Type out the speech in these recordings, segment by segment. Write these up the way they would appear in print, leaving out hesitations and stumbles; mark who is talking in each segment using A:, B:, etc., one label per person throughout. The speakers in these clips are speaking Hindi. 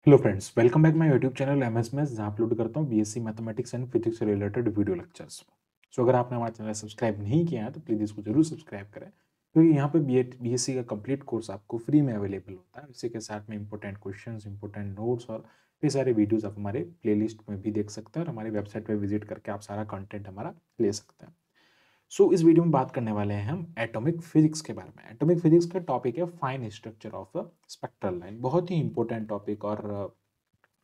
A: Hello friends, welcome back my YouTube channel MS maths, जहाँ अपलोड करता हूँ बीएससी मैथमेटिक्स एंड फिजिक्स से रिलेटेड वीडियो लेक्चर्स। सो अगर आपने हमारा चैनल सब्सक्राइब नहीं किया है तो प्लीज़ इसको जरूर सब्सक्राइब करें, क्योंकि यहाँ पे बीएससी का कंप्लीट कोर्स आपको फ्री में अवेलेबल होता है। इसी के साथ में इंपॉर्टेंट क्वेश्चंस, इंपॉर्टेंट नोट्स और कई सारे वीडियोज़ आप हमारे प्लेलिस्ट में भी देख सकते हैं और हमारी वेबसाइट पर विजिट करके आप सारा कंटेंट हमारा ले सकते हैं। इस वीडियो में बात करने वाले हैं हम एटॉमिक फिजिक्स के बारे में। एटॉमिक फिजिक्स का टॉपिक है fine structure of a spectral line. बहुत ही इंपॉर्टेंट टॉपिक और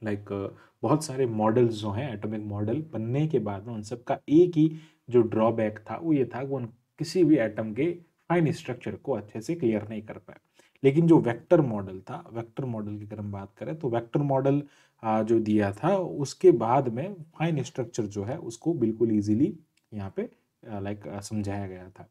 A: बहुत सारे मॉडल्स जो हैं, एटॉमिक मॉडल बनने के बाद में उन सब का एक ही जो ड्रॉबैक था वो ये था कि उन किसी भी एटम के फाइन स्ट्रक्चर को अच्छे से क्लियर नहीं कर पाए। लेकिन जो वेक्टर मॉडल था, वेक्टर मॉडल की अगर हम बात करें तो वेक्टर मॉडल जो दिया था उसके बाद में फाइन स्ट्रक्चर जो है उसको बिल्कुल ईजिली यहाँ पे समझाया गया था।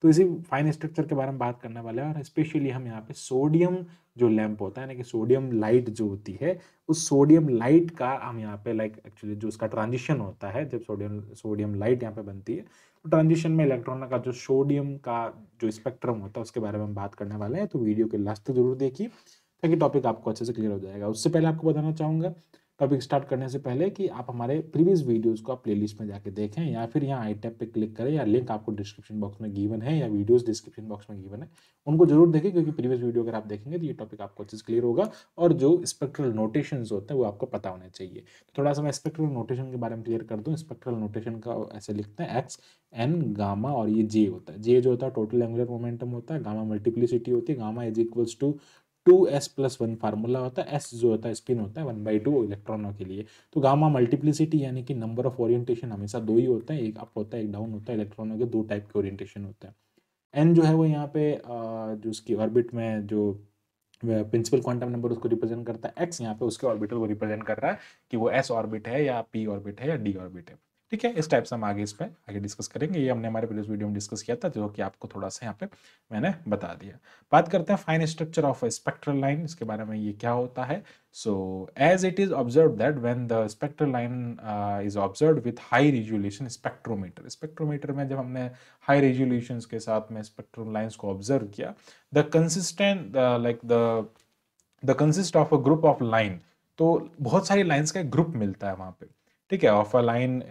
A: तो इसी फाइन स्ट्रक्चर के बारे में बात करने वाले हैं और स्पेशली हम यहाँ पे सोडियम जो लैंप होता है ना, कि सोडियम लाइट जो होती है, उस सोडियम लाइट का हम यहाँ पे एक्चुअली जो उसका ट्रांजिशन होता है, जब सोडियम सोडियम लाइट यहाँ पे बनती है तो ट्रांजिशन में इलेक्ट्रॉन का जो सोडियम का जो स्पेक्ट्रम होता है उसके बारे में हम बात करने वाले हैं। तो वीडियो के लास्ट तक जरूर देखिए ताकि टॉपिक आपको अच्छे से क्लियर हो जाएगा। उससे पहले आपको बताना चाहूंगा, टॉपिक स्टार्ट करने से पहले, कि आप हमारे प्रीवियस वीडियोस को आप प्लेलिस्ट में जाके देखें या फिर यहाँ आई टैब पे क्लिक करें, या लिंक आपको डिस्क्रिप्शन बॉक्स में गिवन है या वीडियोस डिस्क्रिप्शन बॉक्स में गिवन है, उनको जरूर देखें, क्योंकि प्रीवियस वीडियो अगर आप देखेंगे तो ये टॉपिक आपको अच्छे से क्लियर होगा और जो स्पेक्ट्रल नोटेशंस होते हैं वो आपको पता होने चाहिए। तो थोड़ा सा मैं स्पेक्ट्रल नोटेशन के बारे में क्लियर कर दूँ। स्पेक्ट्रल नोटेशन का ऐसे लिखते हैं एक्स एन गामा, और ये जे होता है। जे जो होता है टोटल एंगुलर मोमेंटम होता है, गामा मल्टीप्लिसिटी होती है, gamma is equals to 2s+1 formula होता है। एस जो होता है स्पिन होता है 1/2 इलेक्ट्रॉनों के लिए। तो गामा मल्टीप्लिसिटी यानी कि नंबर ऑफ ओरिएंटेशन हमेशा दो ही होते हैं, एक अप होता है एक डाउन होता है। इलेक्ट्रॉनों के दो टाइप के ओरिएंटेशन होते हैं। एन जो है वो यहाँ पे जो उसकी ऑर्बिट में जो प्रिंसिपल क्वांटम नंबर उसको रिप्रेजेंट करता है। एक्स यहाँ पे उसके ऑर्बिटल को रिप्रेजेंट कर रहा है कि वो एस ऑर्बिट है या पी ऑर्बिट है या डी ऑर्बिट है। ठीक है, इस टाइप से हम आगे इस पर आगे डिस्कस करेंगे। ये हमने हमारे प्रीवियस वीडियो में डिस्कस किया था, जो कि आपको थोड़ा सा यहाँ पे मैंने बता दिया। बात करते हैं fine structure of a spectral line, इसके बारे में। ये क्या होता है? So, as it is observed that when the spectral line is observed with high resolution spectrometer, spectrometer में जब हमने हाई रेजोल्यूशन के साथ में स्पेक्ट्रल लाइंस को ऑब्जर्व किया, the consistent the consist of a group of line, तो बहुत सारी लाइंस का एक ग्रुप मिलता है वहां पे। ठीक है, of a line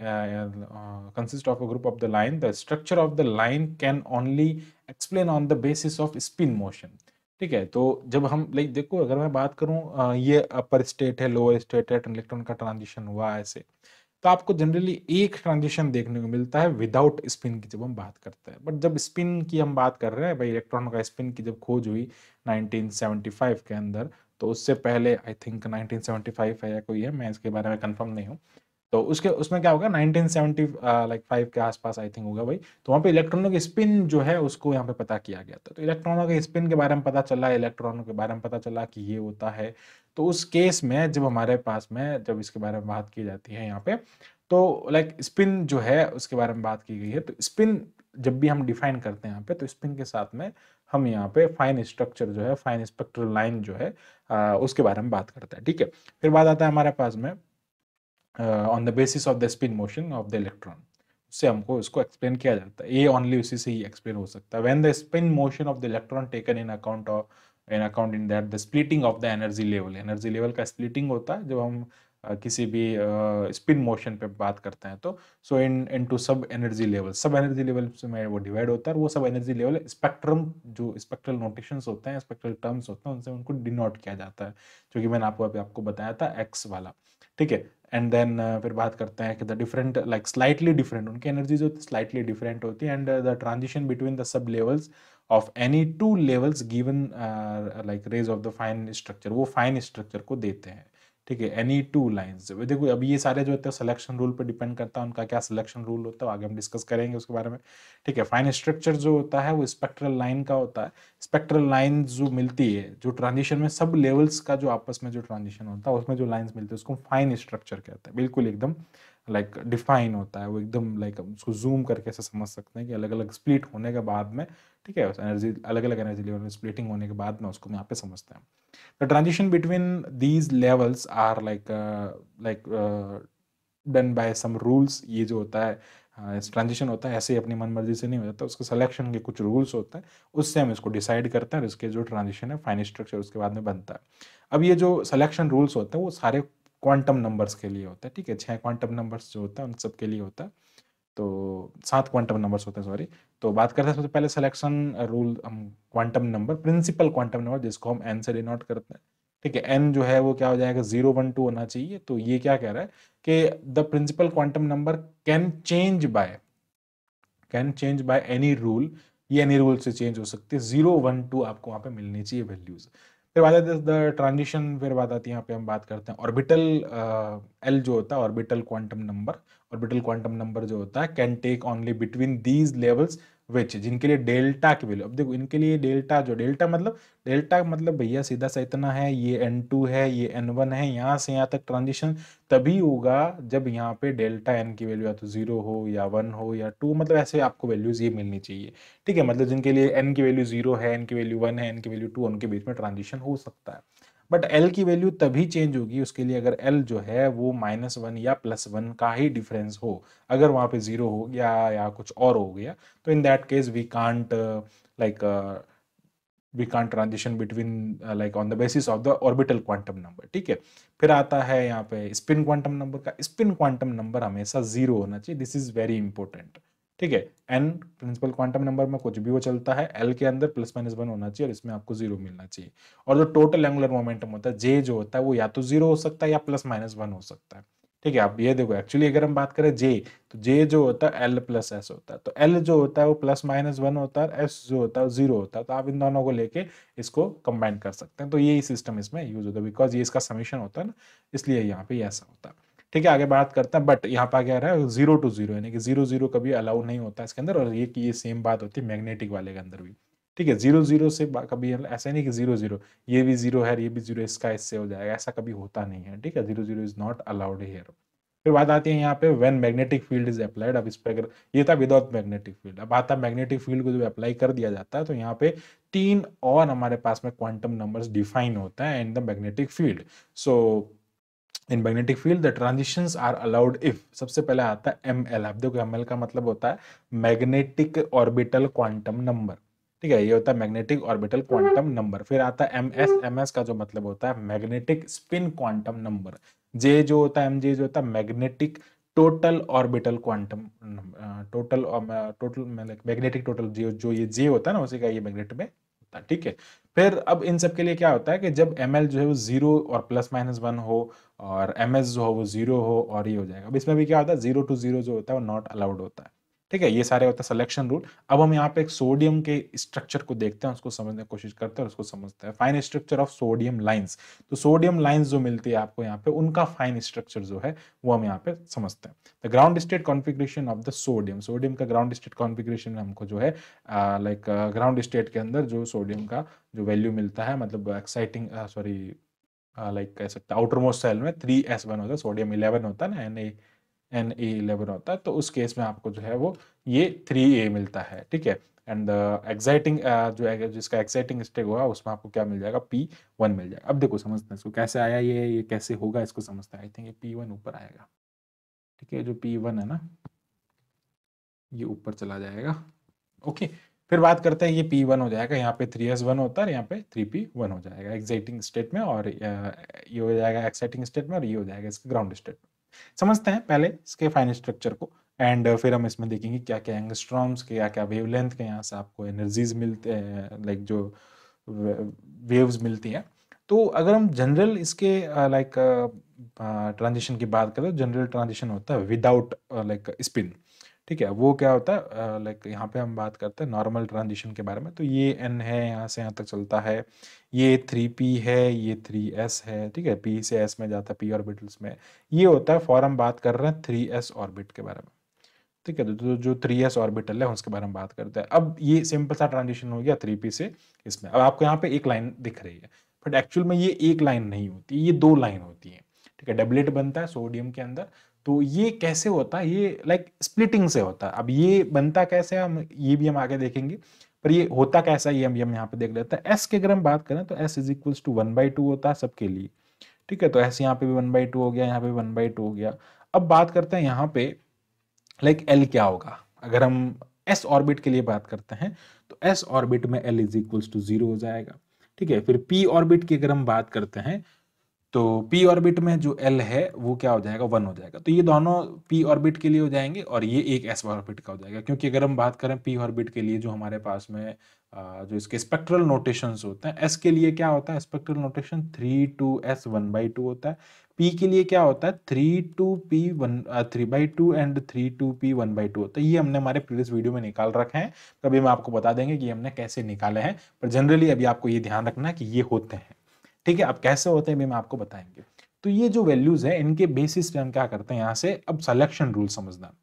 A: consist of a group of the line, the structure of the line can only explain on the basis off spin motion. ठीक है, तो जब हम देखो, अगर मैं बात करूं, ये अपर स्टेट है, लोअर स्टेट है, इलेक्ट्रॉन का ट्रांजिशन हुआ ऐसे, तो आपको जनरली एक ट्रांजिशन देखने को मिलता है विदाउट स्पिन की जब हम बात करते हैं। बट जब स्पिन की हम बात कर रहे हैं भाई, इलेक्ट्रॉन का स्पिन की जब खोज हुई 1975 के अंदर, तो उससे पहले आई थिंक 1975 है या कोई है, मैं इसके बारे में कंफर्म नहीं हूँ। तो उसके उसमें क्या होगा, 1975 के आसपास आई थिंक होगा भाई। तो वहाँ पे इलेक्ट्रॉनों की स्पिन जो है उसको यहाँ पे पता किया गया था। तो इलेक्ट्रॉनों के स्पिन के बारे में पता चला, इलेक्ट्रॉनों के बारे में पता चला कि ये होता है। तो उस केस में जब हमारे पास में जब इसके बारे में बात की जाती है यहाँ पे, तो स्पिन जो है उसके बारे में बात की गई है। तो स्पिन जब भी हम डिफाइन करते हैं यहाँ पे, तो स्पिन के साथ में हम यहाँ पे फाइन स्ट्रक्चर जो है, फाइन स्पेक्ट्रल लाइन जो है, उसके बारे में बात करते हैं। ठीक है, फिर बात आता है हमारे पास में on the basis of the spin motion of the electron. उससे हमको इसको एक्सप्लेन किया जाता है, ये ओनली उसी से ही एक्सप्लेन हो सकता है। When the spin motion of the electron taken in account of in that the splitting of the energy level, energy level का स्प्लिटिंग होता है जब हम किसी भी स्पिन मोशन पे बात करते हैं। तो सो इनटू सब एनर्जी लेवल, सब एनर्जी लेवल में वो डिवाइड होता है। और वो सब एनर्जी लेवल स्पेक्ट्रम, जो स्पेक्ट्रल नोटेशंस होते हैं, स्पेक्ट्रल टर्म्स होते हैं, उनसे उनको डिनोट किया जाता है, जो कि मैंने आपको अभी आपको बताया था एक्स वाला। ठीक है, एंड देन फिर बात करते हैं कि द डिफरेंट स्लाइटली डिफरेंट, उनकी एनर्जीज होती है स्लाइटली डिफरेंट होती है। And the transition between the sub levels of any two levels given rays of the fine structure, वो फाइन स्ट्रक्चर को देते हैं। ठीक है, एनी टू लाइंस। देखो अभी ये सारे जो होते हैं सिलेक्शन रूल पर डिपेंड करता है, उनका क्या सिलेक्शन रूल होता है आगे हम डिस्कस करेंगे उसके बारे में। ठीक है, फाइन स्ट्रक्चर जो होता है वो स्पेक्ट्रल लाइन का होता है। स्पेक्ट्रल लाइन जो मिलती है, जो ट्रांजिशन में सब लेवल्स का जो आपस में जो ट्रांजिशन होता है उसमें जो लाइंस मिलती है उसको फाइन स्ट्रक्चर कहते हैं। बिल्कुल एकदम डिफाइन होता है वो, एकदम उसको जूम करके ऐसे समझ सकते हैं कि अलग अलग स्प्लिट होने के बाद में, ठीक है, एनर्जी अलग अलग एनर्जी लेवल में स्प्लिटिंग होने के बाद में उसको यहाँ पे समझते हैं। The transition between these levels are done by some rules. ये जो होता है इस ट्रांजिशन होता है ऐसे ही अपनी मन मर्जी से नहीं हो जाता, उसके सिलेक्शन के कुछ रूल्स होते हैं, उससे हम इसको डिसाइड करते हैं और इसके जो ट्रांजिशन है फाइन स्ट्रक्चर उसके बाद में बनता है। अब ये जो सिलेक्शन रूल्स होते हैं वो सारे क्वांटम नंबर्स के लिए होता है, ठीक है, 6 क्वांटम नंबर्स जो होता है उन सब के लिए होता है, तो 7 क्वांटम नंबर्स होते हैं, सॉरी। तो बात करते हैं सबसे पहले सिलेक्शन रूल, हम quantum number, principal quantum number जिसको हम एन से डिनोट करते हैं, ठीक है। एन जो है वो क्या हो जाएगा, 0 1 2 होना चाहिए। तो ये क्या कह रहा है कि the principal quantum number can change by any rule, ये एनी रूल से चेंज हो सकती है। 0 1 2 आपको वहां पे मिलनी चाहिए वैल्यूज। फिर बात आती है द ट्रांजिशन, फिर बात आती है यहाँ पे हम बात करते हैं ऑर्बिटल एल जो होता है orbital quantum number. Orbital quantum number जो होता है can take only between these levels which, जिनके लिए डेल्टा की वैल्यू, अब देखो इनके लिए डेल्टा, जो डेल्टा मतलब भैया सीधा सा इतना है, ये n2 है, ये n1 है, यहाँ से यहाँ तक ट्रांजिशन तभी होगा जब यहाँ पे डेल्टा एन की वैल्यू या तो 0 हो या 1 हो या 2, मतलब ऐसे आपको वैल्यूज ये मिलनी चाहिए, ठीक है। मतलब जिनके लिए एन की वैल्यू 0 है, एन की वैल्यू 1 है, एन की वैल्यू 2, उनके बीच में ट्रांजिशन हो सकता है। बट एल की वैल्यू तभी चेंज होगी उसके लिए अगर एल जो है वो -1 या +1 का ही डिफरेंस हो। अगर वहां पे 0 हो गया या कुछ और हो गया तो in that case we can't like we can't transition between like on the basis of the orbital quantum number, ठीक है। फिर आता है यहाँ पे स्पिन क्वांटम नंबर का। स्पिन क्वांटम नंबर हमेशा 0 होना चाहिए, दिस इज वेरी इंपॉर्टेंट, ठीक है। एन प्रिंसिपल क्वांटम नंबर में कुछ भी वो चलता है, एल के अंदर +-1 होना चाहिए और इसमें आपको 0 मिलना चाहिए। और जो टोटल एंगुलर मोमेंटम होता है जे जो होता है वो या तो 0 हो सकता है या +-1 हो सकता है, ठीक है। आप ये देखो एक्चुअली अगर हम बात करें जे, तो जे जो होता है एल प्लस एस होता है, तो एल जो होता है वो +-1 होता है, एस जो होता है वो 0 होता है, तो आप इन दोनों को लेके इसको कंबाइन कर सकते हैं। तो यही सिस्टम इसमें यूज होता है, बिकॉज ये इसका समीशन होता है ना, इसलिए यहाँ पे ऐसा होता है, ठीक है। आगे बात करते हैं, बट यहाँ पे क्या रहा है 0 to 0, यानी कि 0 0 कभी अलाउ नहीं होता इसके अंदर, और ये सेम बात होती है मैग्नेटिक वाले के अंदर भी, ठीक है। 0 0 से कभी ऐसा नहीं कि 0 0 ये भी 0 है, ये भी 0, इसका इससे हो जाएगा, ऐसा कभी होता नहीं है, ठीक है। 0 0 इज नॉट अलाउड हियर। फिर बात आती है यहाँ पे when magnetic field is applied. अब इस पे अगर ये था विदाउट मैग्नेटिक फील्ड, अब आता है मैग्नेटिक फील्ड को जब अप्लाई कर दिया जाता है तो यहाँ पे 3 और हमारे पास में क्वांटम नंबर्स डिफाइन होता है in the magnetic field. So in magnetic field the transitions are allowed if, सबसे पहले आता है एमएल। आप देखो एमएल का मतलब होता है मैग्नेटिक ऑर्बिटल क्वांटम नंबर, ठीक है, ये होता है मैग्नेटिक ऑर्बिटल क्वांटम नंबर। फिर आता है एमएस, एमएस का जो मतलब होता है मैग्नेटिक स्पिन क्वांटम नंबर। जे जो होता है, एमजे जो होता है magnetic total orbital quantum total total magnetic total, जो ये जे होता है ना उसी का ये मैग्नेट में होता है, ठीक है। फिर अब इन सब के लिए क्या होता है कि जब एमएल जो है वो 0 और +-1 हो और एमएस जो हो वो 0 हो और ये हो जाएगा। अब इसमें भी क्या होता है 0 to 0 जो होता है वो नॉट अलाउड होता है, ठीक है। ये सारे होता है सिलेक्शन रूल। अब हम यहाँ पे एक सोडियम के स्ट्रक्चर को देखते हैं, उसको समझने की कोशिश करते हैं और उसको समझते हैं। Fine structure of sodium lines, तो सोडियम लाइंस जो मिलती है आपको यहाँ पे उनका फाइन स्ट्रक्चर जो है वो हम यहाँ पे समझते हैं। The ground state configuration of the sodium, sodium का ग्राउंड स्टेट कॉन्फ़िगरेशन हमको जो है लाइक ग्राउंड स्टेट के अंदर जो सोडियम का जो वैल्यू मिलता है, मतलब एक्साइटिंग सॉरी लाइक कह सकते हैं आउटर मोस्ट सेल में 3s1 होता है, सोडियम 11 होता है ना, Na11 होता है, तो उस केस में आपको जो है वो ये 3a मिलता है, ठीक है। एंड एक्साइटिंग जो है जिसका एक्साइटिंग स्टेट होगा उसमें आपको क्या मिल जाएगा, P1 मिल जाएगा। अब देखो समझते हैं इसको कैसे आया, ये कैसे होगा इसको समझते हैं। आई थिंक ये P1 ऊपर आएगा, ठीक है, जो P1 है ना ये ऊपर चला जाएगा, ओके। फिर बात करते हैं ये P1 हो जाएगा, यहाँ पे 3s1 होता है, यहाँ पे 3p1 हो जाएगा एक्साइटिंग स्टेट में, और ये हो जाएगा एक्साइटिंग स्टेट में और ये हो जाएगा इसके ग्राउंड स्टेट में। समझते हैं पहले इसके फाइन स्ट्रक्चर को, एंड फिर हम इसमें देखेंगे क्या क्या एंगस्ट्रॉम्स के क्या क्या वेवलेंथ के यहाँ से आपको एनर्जीज मिलते हैं, लाइक जो वेव्स मिलती हैं। तो अगर हम जनरल इसके लाइक ट्रांजिशन की बात करें, जनरल ट्रांजिशन होता है विदाउट लाइक स्पिन, ठीक है। वो क्या होता है लाइक यहाँ पे हम बात करते हैं नॉर्मल ट्रांजिशन के बारे में। तो ये n है, यहाँ से यहाँ तक चलता है, ये 3p है, ये 3s है, ठीक है, p से s में जाता है p ऑर्बिटल्स में। ये होता है फॉर हम बात कर रहे हैं 3s ऑर्बिट के बारे में, ठीक है। तो जो 3s ऑर्बिटल है उसके बारे में बात करते हैं। अब ये सिंपल सा ट्रांजिशन हो गया 3p से इसमें। अब आपको यहाँ पे एक लाइन दिख रही है, बट एक्चुअल में ये एक लाइन नहीं होती, ये 2 लाइन होती है, ठीक है। डबलेट बनता है सोडियम के अंदर। तो ये कैसे होता है, ये लाइक स्प्लिटिंग से होता है। अब ये बनता कैसे हम ये भी हम आगे देखेंगे, पर ये होता कैसा ये हम यहाँ पे देख लेते हैं। एस की अगर हम बात करें तो एस इज इक्वल्स टू 1/2 होता है सबके लिए, ठीक है। तो एस यहाँ पे भी 1/2 हो गया, यहाँ पे 1/2 हो गया। अब बात करते हैं यहाँ पे लाइक एल क्या होगा, अगर हम एस ऑर्बिट के लिए बात करते हैं तो एस ऑर्बिट में एल इज इक्वल्स टू 0 हो जाएगा। ठीक है, फिर पी ऑर्बिट की अगर हम बात करते हैं तो पी ऑर्बिट में जो एल है वो क्या हो जाएगा, 1 हो जाएगा। तो ये दोनों पी ऑर्बिट के लिए हो जाएंगे और ये एक एस ऑर्बिट का हो जाएगा, क्योंकि अगर हम बात करें पी ऑर्बिट के लिए जो हमारे पास में जो इसके स्पेक्ट्रल नोटेशंस होते हैं, एस के लिए क्या होता है स्पेक्ट्रल नोटेशन 3 2s 1/2 होता है। पी के लिए क्या होता है 3 2p 1 3/2 एंड 3 2p 1/2 होता है। ये हमने हमारे प्रीवियस वीडियो में निकाल रखे हैं, कभी हम आपको बता देंगे कि हमने कैसे निकाले हैं, पर जनरली अभी आपको ये ध्यान रखना है कि ये होते हैं। ठीक है, अब कैसे होते हैं भी हम आपको बताएंगे। तो ये जो वैल्यूज है इनके बेसिस पे हम क्या करते हैं यहाँ से, अब सिलेक्शन रूल समझना।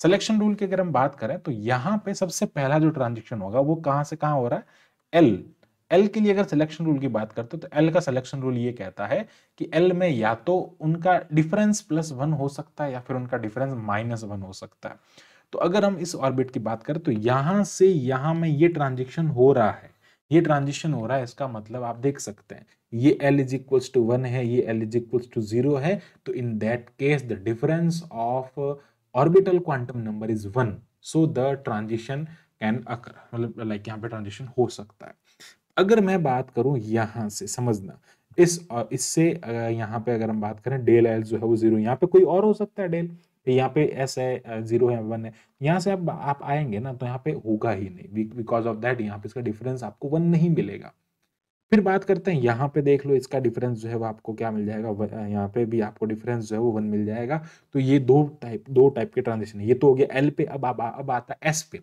A: सिलेक्शन रूल की अगर हम बात करें तो यहाँ पे सबसे पहला जो ट्रांजेक्शन होगा वो कहां से कहां हो रहा है, एल। एल के लिए अगर सिलेक्शन रूल की बात करते हो तो एल का सिलेक्शन रूल ये कहता है कि एल में या तो उनका डिफरेंस +1 हो सकता है या फिर उनका डिफरेंस -1 हो सकता है। तो अगर हम इस ऑर्बिट की बात करें तो यहां से यहां में ये ट्रांजेक्शन हो रहा है, ये ट्रांजिशन हो रहा है, इसका मतलब आप देख सकते हैं ये L इज इक्वल्स टू 1 है, ये L इज इक्वल्स टू 0 है, तो in that case the difference of orbital quantum number is 1, so the transition can occur, मतलब लाइक यहाँ पे ट्रांजिशन हो सकता है। अगर मैं बात करूं यहां से समझना, इससे यहाँ पे अगर हम बात करें डेल एल जो है वो 0, यहाँ पे कोई और हो सकता है डेल, यहाँ पे एस है 0 है 1 है, यहाँ से आप आएंगे ना तो यहाँ पे होगा ही नहीं, बिकॉज ऑफ दैट यहाँ पे इसका डिफरेंस आपको 1 नहीं मिलेगा। फिर बात करते हैं यहाँ पे, देख लो इसका डिफरेंस जो है वो आपको क्या मिल जाएगा, यहाँ पे भी आपको डिफरेंस जो है वो 1 मिल जाएगा। तो ये दो टाइप के ट्रांजिशन है, ये तो हो गया एल पे। अब आता है एस पे।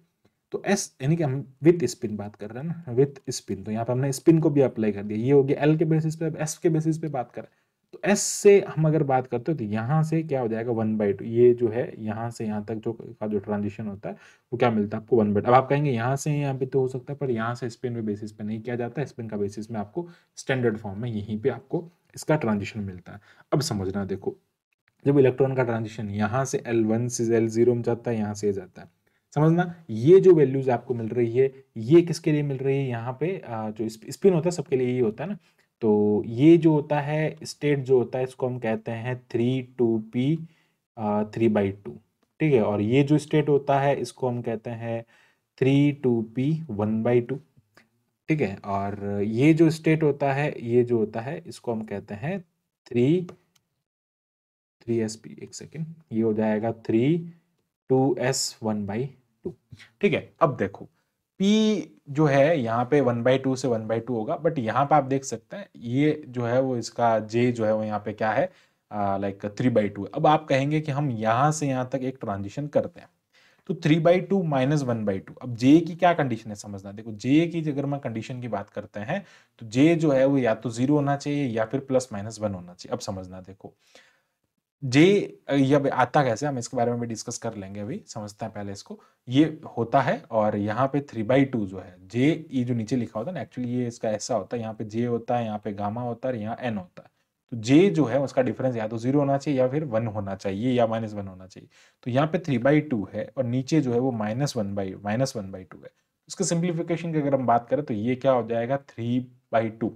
A: तो एस यानी कि हम विथ स्पिन बात कर रहे हैं ना, विथ स्पिन, तो यहाँ पे हमने स्पिन को भी अप्लाई कर दिया, ये हो गया एल के बेसिस पे। अब एस के बेसिस पे बात करें तो एस से हम अगर बात करते हो तो यहाँ से क्या हो जाएगा 1/2, ये जो है यहाँ से यहाँ तक जो का जो ट्रांजिशन होता है वो क्या मिलता है आपको 1/2। अब आप कहेंगे यहाँ से यहाँ पे तो हो सकता है, पर यहाँ से स्पिन पे बेसिस पे नहीं किया जाता है, स्पिन का बेसिस में आपको स्टैंडर्ड फॉर्म में यहीं पे आपको इसका ट्रांजिशन मिलता है। अब समझना देखो, जब इलेक्ट्रॉन का ट्रांजिशन यहाँ से L1 से L0 में जाता है, यहाँ से जाता है, समझना ये जो वैल्यूज आपको मिल रही है ये किसके लिए मिल रही है, यहाँ पे जो स्पिन होता है सबके लिए ये होता है ना। तो ये जो होता है स्टेट जो होता है इसको हम कहते हैं 3 2p 3/2। ठीक है, और ये जो स्टेट होता है इसको हम कहते हैं 3 2p 1/2। ठीक है, और ये जो स्टेट होता है ये जो होता है इसको हम कहते हैं 3 3sp, एक सेकेंड, ये हो जाएगा 3 2s 1/2। ठीक है, अब देखो P जो है यहाँ पे 1/2 से 1/2 होगा, बट यहाँ पे आप देख सकते हैं ये जो है वो इसका J जो है वो यहाँ पे क्या है, लाइक 3/2। अब आप कहेंगे कि हम यहाँ से यहाँ तक एक ट्रांजिशन करते हैं, तो 3/2 -1/2। अब J की क्या कंडीशन है समझना, देखो J की अगर मैं कंडीशन की बात करते हैं तो J जो है वो या तो 0 होना चाहिए या फिर +-1 होना चाहिए। अब समझना देखो जे, ये अब आता कैसे, हम इसके बारे में भी डिस्कस कर लेंगे, अभी समझते हैं पहले इसको। ये होता है और यहाँ पे 3/2 जो है जे, ये जो नीचे लिखा होता है ना, एक्चुअली ये इसका ऐसा होता है, यहाँ पे जे होता है, यहाँ पे गामा होता है, यहाँ एन होता है। तो जे जो है उसका डिफरेंस या तो 0 होना चाहिए या फिर 1 होना चाहिए या -1 होना चाहिए। तो यहाँ पे 3/2 है और नीचे जो है वो -1/2 है। उसके सिंप्लीफिकेशन की अगर हम बात करें तो ये क्या हो जाएगा 3/2।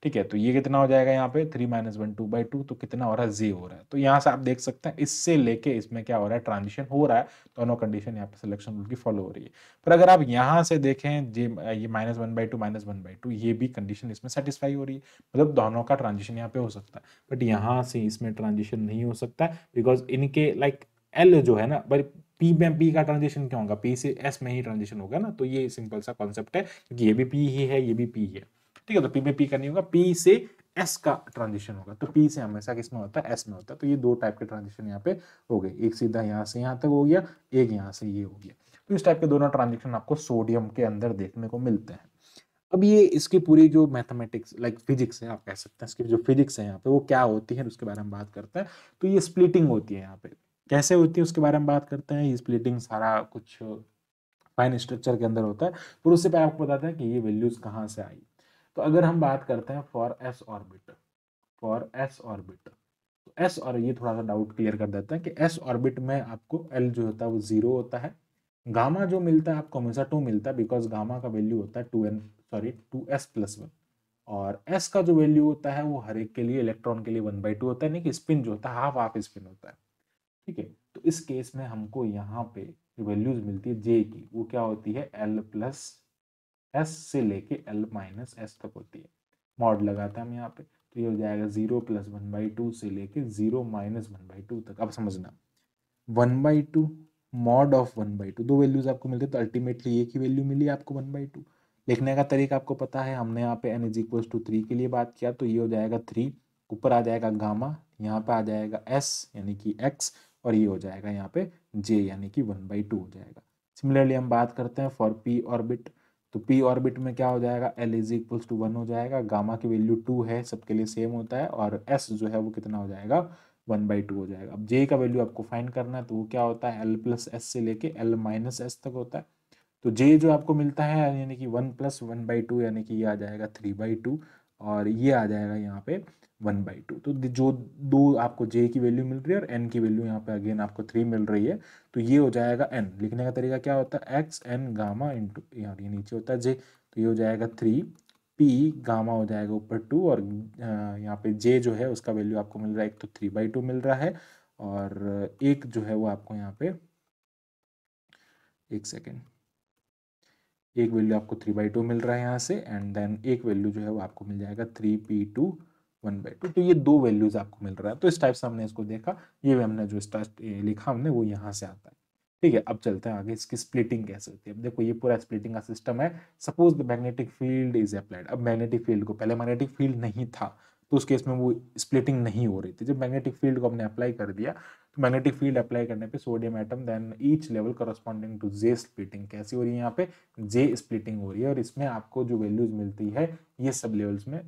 A: ठीक है, तो ये कितना हो जाएगा यहाँ पे 3 - 1 2/2, तो कितना हो रहा है J हो रहा है। तो यहाँ से आप देख सकते हैं इससे लेके इसमें क्या हो रहा है, ट्रांजिशन हो रहा है, दोनों कंडीशन यहाँ पे सिलेक्शन रूल की फॉलो हो रही है। पर अगर आप यहाँ से देखें ये -1/2 -1/2, ये भी कंडीशन इसमें सेटिस्फाई हो रही है, मतलब दोनों का ट्रांजिशन यहाँ पे हो सकता है। बट यहाँ से इसमें ट्रांजिशन नहीं हो सकता बिकॉज इनके लाइक एल जो है ना, पी में पी का ट्रांजिशन क्या होगा, पी से एस में ही ट्रांजिशन होगा ना। तो ये सिंपल सा कॉन्सेप्ट है, क्योंकि ये भी पी ही है, ये भी पी है। ठीक है, तो पी में पी का नहीं होगा, पी से एस का ट्रांजिशन होगा। तो पी से हमेशा किसमें होता है, एस में होता है। तो ये दो टाइप के ट्रांजिशन यहाँ पे हो गए, एक सीधा यहाँ से यहाँ तक हो गया, एक यहाँ से ये हो गया। तो इस टाइप के दोनों ट्रांजिशन आपको सोडियम के अंदर देखने को मिलते हैं। अब ये इसकी पूरी जो मैथमेटिक्स लाइक फिजिक्स है, आप कह सकते हैं इसकी जो फिजिक्स है यहाँ पे वो क्या होती है, उसके बारे में बात करते हैं। तो ये स्प्लिटिंग होती है यहाँ पे, कैसे होती है उसके बारे में बात करते हैं। ये स्प्लिटिंग सारा कुछ फाइन स्ट्रक्चर के अंदर होता है। फिर उससे पहले आपको बताते हैं कि ये वैल्यूज कहाँ से आई। तो अगर हम बात करते हैं for S orbit, for S orbit, तो एस, और ये थोड़ा सा डाउट क्लियर कर देते हैं कि एस ऑर्बिट में आपको एल जो होता है वो 0 होता है, गामा जो मिलता है आपको हमेशा 2 मिलता है, बिकॉज गामा का वैल्यू होता है 2s+1, और एस का जो वैल्यू होता है वो हर एक के लिए इलेक्ट्रॉन के लिए 1/2 होता है, नहीं कि स्पिन जो होता है हाफ हाफ स्पिन होता है। ठीक है, तो इस केस में हमको यहाँ पे जो वैल्यूज मिलती है जे की, वो क्या होती है L प्लस एस से लेके L माइनस एस तक होती है। मॉड लगाते हैं हम यहाँ पे, तो ये हो जाएगा 0 प्लस 1/2 से लेके 0 माइनस 1/2 तक। अब समझना 1/2 मॉड ऑफ 1/2, दो वैल्यूज आपको मिलते हैं, तो अल्टीमेटली एक ही वैल्यू मिली आपको 1/2। लिखने का तरीका आपको पता है, हमने यहाँ पे n इज इक्वल टू 3 के लिए बात किया, तो ये हो जाएगा 3, ऊपर आ जाएगा गामा, यहाँ पे आ जाएगा s यानी कि x, और ये हो जाएगा यहाँ पे j यानी कि 1/2 हो जाएगा। सिमिलरली हम बात करते हैं फॉर p ऑर्बिट, तो p ऑर्बिट में क्या हो जाएगा, l इज इक्वल टू 1 हो जाएगा, गामा की वैल्यू 2 है, सबके लिए सेम होता है, और s जो है वो कितना हो जाएगा 1/2 हो जाएगा। अब j का वैल्यू आपको फाइंड करना है, तो वो क्या होता है l प्लस एस से लेके l माइनस एस तक होता है। तो j जो आपको मिलता है यानी कि 1 प्लस 1/2 यानी कि ये आ जाएगा 3/2, और ये आ जाएगा यहाँ पे 1/2। तो जो दो आपको j की वैल्यू मिल रही है और n की वैल्यू यहाँ पे अगेन आपको 3 मिल रही है, तो ये हो जाएगा n। लिखने का तरीका क्या होता है, x n गामा इंटू, यार ये नीचे होता है j, तो ये हो जाएगा 3 p गामा हो जाएगा ऊपर 2, और यहाँ पे j जो है उसका वैल्यू आपको मिल रहा है, एक तो 3/2 मिल रहा है, और एक जो है वो आपको यहाँ पे, एक सेकेंड, एक वैल्यू आपको 3/2 मिल रहा है यहाँ से, एंड देन एक वैल्यू जो है वो आपको मिल जाएगा 3p2 1/2। तो ये दो वैल्यूज आपको मिल रहा है। तो इस टाइप से हमने इसको देखा, ये भी हमने जो लिखा हमने वो यहाँ से आता है। ठीक है, अब चलते हैं आगे, इसकी स्प्लिटिंग कैसे होती है। अब देखो ये पूरा स्प्लिटिंग का सिस्टम है। Suppose the magnetic field is applied. अब मैग्नेटिक फील्ड को, पहले मैग्नेटिक फील्ड नहीं था तो उस केस में वो स्प्लिटिंग नहीं हो रही थी। जब मैग्नेटिक फील्ड को हमने अप्लाई कर दिया, तो मैग्नेटिक फील्ड अप्लाई करने पे sodium atom, then each level corresponding to J splitting. कैसी हो रही है यहाँ पे, जे स्प्लिटिंग हो रही है, और इसमें आपको जो वैल्यूज मिलती है ये सब लेवल्स में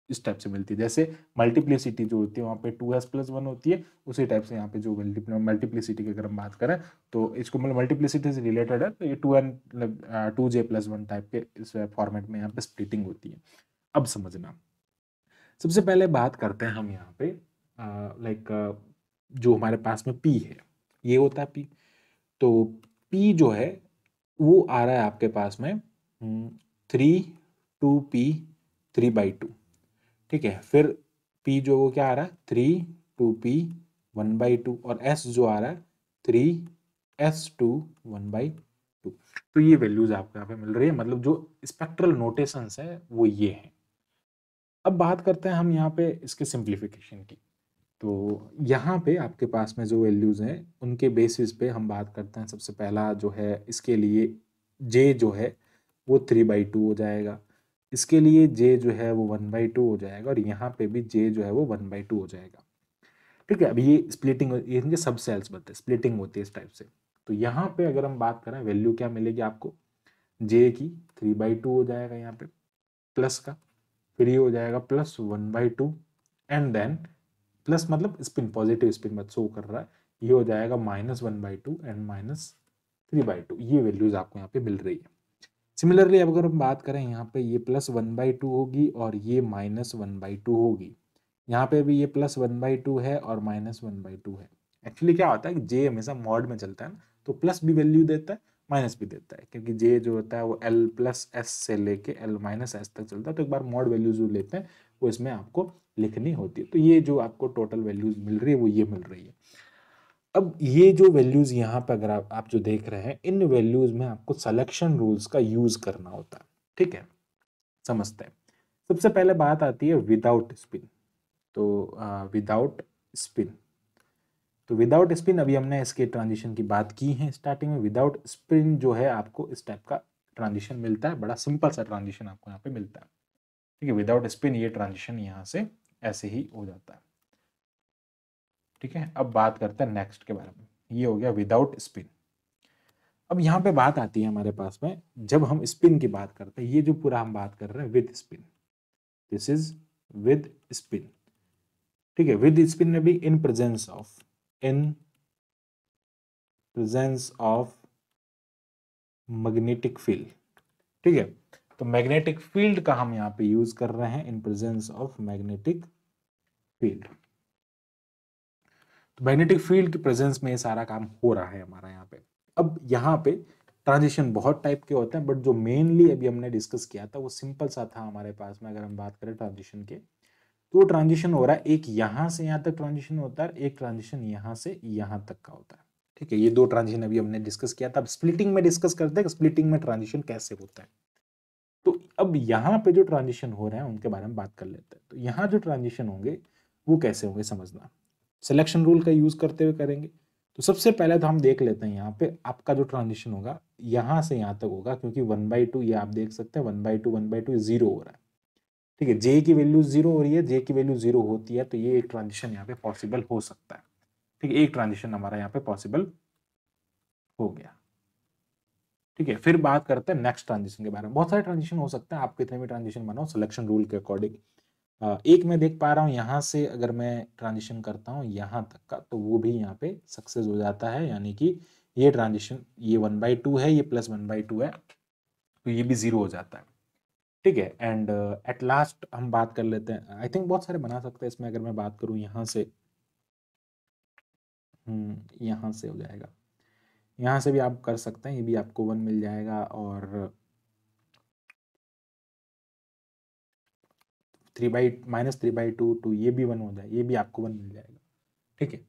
A: इस टाइप से मिलती है। जैसे मल्टीप्लिसिटी जो होती है वहाँ पे 2s+1 होती है, उसी टाइप से यहाँ पे जो मल्टीप्लिसिटी की अगर हम बात करें तो इसको मतलब मल्टीप्लिसिटी से रिलेटेड है, तो ये 2j+1 टाइप के इस फॉर्मेट में यहाँ पे स्प्लिटिंग होती है। अब समझना, सबसे पहले बात करते हैं हम यहाँ पे लाइक जो हमारे पास में P है, ये होता है P। तो P जो है वो आ रहा है आपके पास में 3 2p 3/2। ठीक है, फिर P जो वो क्या आ रहा है 3 2p 1/2, और S जो आ रहा है 3s2 1/2। तो ये वैल्यूज आपको यहाँ पे मिल रही है, मतलब जो स्पेक्ट्रल नोटेशंस है वो ये है। अब बात करते हैं हम यहाँ पे इसके सिंप्लीफिकेशन की। तो यहाँ पे आपके पास में जो वैल्यूज हैं उनके बेसिस पे हम बात करते हैं। सबसे पहला जो है इसके लिए j जो है वो 3/2 हो जाएगा, इसके लिए j जो है वो 1/2 हो जाएगा, और यहाँ पे भी j जो है वो 1/2 हो जाएगा। ठीक है, अभी ये स्प्लिटिंग, ये इनके सब सेल्स बनते हैं, स्प्लिटिंग होती है इस टाइप से। तो यहाँ पे अगर हम बात करें वैल्यू क्या मिलेगी आपको, j की 3/2 हो जाएगा यहाँ पे प्लस का, फिर ये हो जाएगा प्लस 1/2, एंड देन प्लस मतलब स्पिन, पॉजिटिव स्पिन मत शो कर रहा है, ये हो जाएगा -1/2 एंड -3/2। ये वैल्यूज आपको यहाँ पे मिल रही है। सिमिलरली अब अगर हम बात करें यहाँ पे ये +1/2 होगी और ये -1/2 होगी, यहाँ पे भी ये +1/2 है और -1/2 है। एक्चुअली क्या होता है कि जे हमेशा मॉड में चलता है ना, तो प्लस भी वैल्यू देता है माइनस भी देता है, क्योंकि जे जो होता है वो L प्लस एस से लेके L माइनस एस तक चलता है। तो एक बार मॉड वैल्यूज जो लेते हैं वो इसमें आपको लिखनी होती है। तो ये जो आपको टोटल वैल्यूज मिल रही है वो ये मिल रही है। अब ये जो वैल्यूज यहाँ पे अगर आप जो देख रहे हैं, इन वैल्यूज में आपको सिलेक्शन रूल्स का यूज करना होता है। ठीक है, समझते हैं। सबसे पहले बात आती है विदाउट स्पिन। तो विदाउट स्पिन, तो विदाउट स्पिन अभी हमने इसके ट्रांजिशन की बात की है स्टार्टिंग में। विदाउट स्पिन जो है आपको इस टाइप का ट्रांजिशन मिलता है, बड़ा सिंपल सा ट्रांजिशन आपको यहाँ पे मिलता है। ठीक है, विदाउट स्पिन ये ट्रांजिशन यहाँ से ऐसे ही हो जाता है। ठीक है, अब बात करते हैं नेक्स्ट के बारे में। ये हो गया विदाउट स्पिन। अब यहाँ पे बात आती है हमारे पास में, जब हम स्पिन की बात करते हैं, ये जो पूरा हम बात कर रहे हैं with spin, this is with spin. ठीक है, विद स्पिन में भी in presence of magnetic field. ठीक है, तो मैग्नेटिक फील्ड का हम यहाँ पे यूज कर रहे हैं in presence of magnetic field. तो मैग्नेटिक फील्ड की प्रेजेंस में ये सारा काम हो रहा है हमारा यहाँ पे। अब यहाँ पे ट्रांजिशन बहुत टाइप के होते हैं, बट जो मेनली अभी हमने डिस्कस किया था वो सिंपल सा था हमारे पास में। अगर हम बात करें ट्रांजिशन के, तो ट्रांजिशन हो रहा है, एक यहां से यहां तक ट्रांजिशन होता है, एक ट्रांजिशन यहां से यहां तक का होता है। ठीक है, ये 2 ट्रांजिशन अभी हमने डिस्कस किया था। अब स्प्लिटिंग में डिस्कस करते हैं कि स्प्लिटिंग में ट्रांजिशन कैसे होता है। तो अब यहाँ पे जो ट्रांजिशन हो रहे हैं उनके बारे में बात कर लेते हैं। तो यहाँ जो ट्रांजिशन होंगे वो कैसे होंगे समझना, सिलेक्शन रूल का यूज करते हुए करेंगे। तो सबसे पहले तो हम देख लेते हैं यहाँ पे आपका जो ट्रांजिशन होगा यहाँ से यहाँ तक होगा, क्योंकि 1/2 ये आप देख सकते हैं 1/2 जीरो हो रहा है। ठीक है, जे की वैल्यू जीरो हो रही है, जे की वैल्यू जीरो होती है तो ये एक ट्रांजिशन यहाँ पे पॉसिबल हो सकता है। ठीक है, एक ट्रांजिशन हमारा यहाँ पे पॉसिबल हो गया। ठीक है, फिर बात करते हैं नेक्स्ट ट्रांजिशन के बारे में। बहुत सारे ट्रांजिशन हो सकते हैं, आप कितने भी ट्रांजिशन बनाओ सिलेक्शन रूल के अकॉर्डिंग। एक मैं देख पा रहा हूँ यहाँ से अगर मैं ट्रांजिशन करता हूँ यहाँ तक का, तो वो भी यहाँ पे सक्सेस हो जाता है, यानी कि ये ट्रांजिशन ये 1/2 है, ये +1/2 है, तो ये भी जीरो हो जाता है। ठीक है, एंड एट लास्ट हम बात कर लेते हैं, आई थिंक बहुत सारे बना सकते हैं इसमें। अगर मैं बात करूँ यहाँ से, यहाँ से हो जाएगा, यहाँ से भी आप कर सकते हैं, ये भी आपको 1 मिल जाएगा, और 3/-3/2 टू ये भी 1 हो जाए, ये भी आपको 1 मिल जाएगा। ठीक है,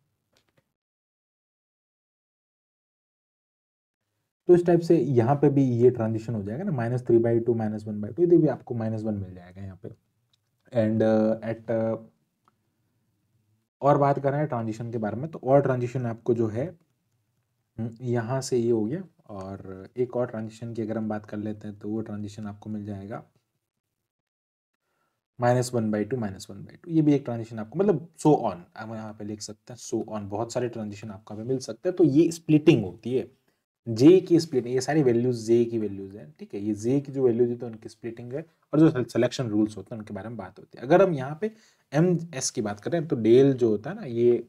A: तो इस टाइप से यहाँ पे भी ये ट्रांजिशन हो जाएगा ना, -3/2 -1/2, ये भी आपको -1 मिल जाएगा यहाँ पे। एंड एट और बात कर रहे हैं ट्रांजिशन के बारे में, तो और ट्रांजिशन आपको जो है यहाँ से ये हो गया, और एक और ट्रांजिशन की अगर हम बात कर लेते हैं तो वो ट्रांजिशन आपको मिल जाएगा -1/2 -1/2, ये भी एक ट्रांजिशन आपको, मतलब सो ऑन हम यहाँ पे लिख सकते हैं, सो ऑन बहुत सारे ट्रांजिशन आपको यहाँ पे मिल सकते हैं। तो ये स्प्लिटिंग होती है, जे की स्प्लिटिंग, ये सारी वैल्यूज जे की वैल्यूज है। ठीक है, ये जे की जो वैल्यूज है तो उनकी स्प्लिटिंग है, और जो सिलेक्शन रूल्स होते हैं उनके बारे में बात होती है। अगर हम यहाँ पे एम एस की बात करें तो डेल जो होता है ना, ये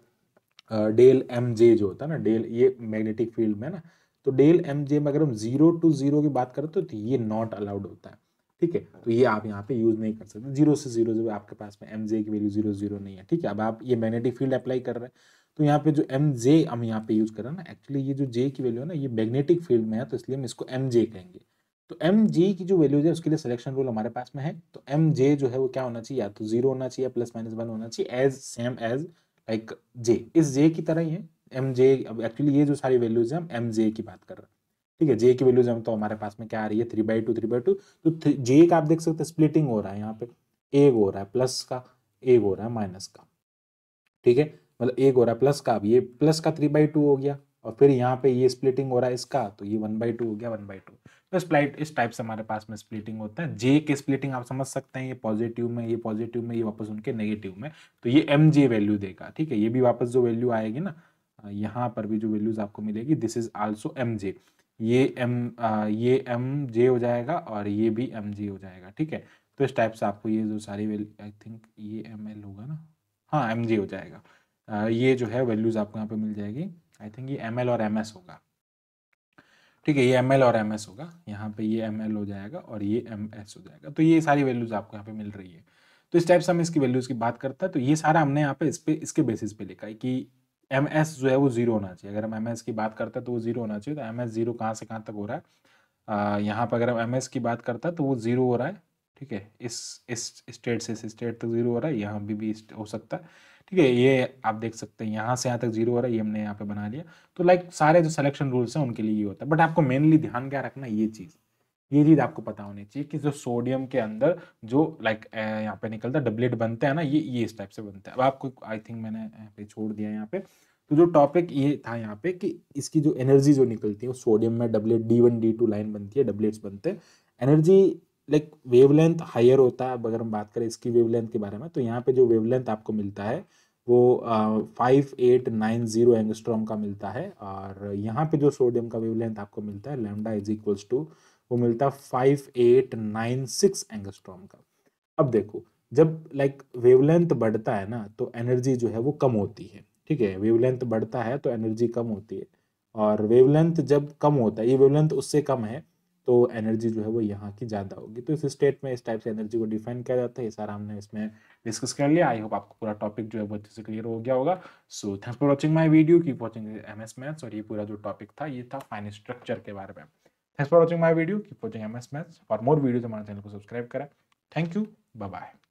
A: डेल एम जे जो होता है ना, डेल ये मैग्नेटिक फील्ड में ना, तो डेल एम जे में अगर हम 0 to 0 की बात करें तो ये नॉट अलाउड होता है। ठीक है, तो ये आप यहाँ पे यूज नहीं कर सकते, 0 से 0 जो आपके पास में एम जे की वैल्यू 0 नहीं है। ठीक है, अब आप ये मैग्नेटिक फील्ड अप्लाई कर रहे हैं, तो यहाँ पे जो एम जे हम यहाँ पे यूज कर रहे हैं ना, एक्चुअली ये जो जे की वैल्यू है ना, ये मैग्नेटिक फील्ड में है, तो इसलिए हम इसको एम जे कहेंगे। तो एम जे की जो वैल्यूज है उसके लिए सिलेक्शन रूल हमारे पास में है। तो एम जे जो है वो क्या होना चाहिए, या तो 0 होना चाहिए, ±1 होना चाहिए, एज सेम एज लाइक जे, इस जे की तरह ही है एम जे। अब एक्चुअली ये जो सारी वैल्यूज है हम एम जे की बात कर रहे हैं। ठीक है, जे की वैल्यूज हम तो हमारे पास में क्या आ रही है 3/2 तो जे का आप देख सकते हैं स्प्लिटिंग हो रहा है, यहाँ पे एक हो रहा है प्लस का, एक हो रहा है माइनस का। ठीक है, मतलब एक हो रहा है प्लस का, अब ये प्लस का 3/2 हो गया, और फिर यहाँ पे ये स्प्लिटिंग हो रहा है इसका, तो ये 1/2 हो गया 1/2। तो इस टाइप से हमारे पास में स्प्लिटिंग होता है। जे के स्प्लिटिंग आप समझ सकते हैं, ये पॉजिटिव में, ये पॉजिटिव में, ये वापस उनके नेगेटिव में, तो ये एम जे वैल्यू देगा। ठीक है, ये भी वापस जो वैल्यू आएगी ना, यहाँ पर भी जो वैल्यूज आपको मिलेगी, this is also M J, ये एम जे हो जाएगा और ये भी एम जे हो जाएगा। ठीक है, तो इस टाइप से आपको ये जो सारी वैल्यू, आई थिंक ये एम एल होगा ना, हाँ एम जे हो जाएगा। ये जो है वैल्यूज आपको यहाँ पे मिल जाएगी, आई थिंक ये एम एल और एम एस होगा। ठीक है, ये एम एल और एम एस होगा, यहाँ पे ये एम एल हो जाएगा और ये एम एस हो जाएगा। तो ये सारी वैल्यूज आपको यहाँ पे मिल रही है। तो इस टाइप से हम इसकी वैल्यूज की बात करते हैं। तो ये सारा हमने यहाँ पे इसके बेसिस पे लिखा है कि एम एस जो है वो जीरो होना चाहिए। अगर हम एम एस की बात करते हैं तो वो जीरो होना चाहिए। तो एम एस जीरो कहाँ से कहाँ तक हो रहा है, यहाँ पर अगर हम एम एस की बात करते हैं तो वो जीरो हो रहा है। ठीक है, इस स्टेट से इस स्टेट तक जीरो हो रहा है, यहाँ भी हो सकता है। ठीक है, ये आप देख सकते हैं यहाँ से यहाँ तक जीरो हो रहा है, ये हमने यहाँ पे बना लिया। तो लाइक सारे जो सिलेक्शन रूल्स हैं उनके लिए ये होता है। बट आपको मेनली ध्यान क्या रखना है, ये चीज आपको पता होनी चाहिए कि जो सोडियम के अंदर जो लाइक यहाँ पे निकलता है डबलेट बनते हैं ना, ये इस टाइप से बनता है। अब आपको आई थिंक मैंने यहाँ पे छोड़ दिया यहाँ पे, तो जो टॉपिक ये था यहाँ पे कि इसकी जो एनर्जी जो निकलती है वो सोडियम में डबलेट D1 D2 लाइन बनती है, डबलेट्स बनते हैं। एनर्जी लाइक वेवलेंथ हायर होता है। अब अगर हम बात करें इसकी वेवलेंथ के बारे में, तो यहाँ पे जो वेवलेंथ आपको मिलता है वो 5890 एंगस्ट्रॉम का मिलता है, और यहाँ पे जो सोडियम का वेवलेंथ आपको मिलता है लैम्डा इज इक्वल्स टू, वो मिलता है 5896 एंगस्ट्रॉम का। अब देखो, जब लाइक वेवलेंथ बढ़ता है ना तो एनर्जी जो है वो कम होती है। ठीक है, वेवलेंथ बढ़ता है तो एनर्जी कम होती है, और वेवलेंथ जब कम होता है, ये वेवलेंथ उससे कम है, तो एनर्जी जो है वो यहाँ की ज़्यादा होगी। तो इस स्टेट में इस टाइप से एनर्जी को डिफाइन किया जाता है। ये सारा हमने इसमें डिस्कस कर लिया। आई होप आपको पूरा टॉपिक जो है वो अच्छे से क्लियर हो गया होगा। So thanks for watching my video, keep watching MS maths. और ये पूरा जो टॉपिक था ये था फाइन स्ट्रक्चर के बारे में। Thanks for watching my video, keep watching MS maths. For more videos हमारे चैनल को सब्सक्राइब करें। Thank you, bye bye.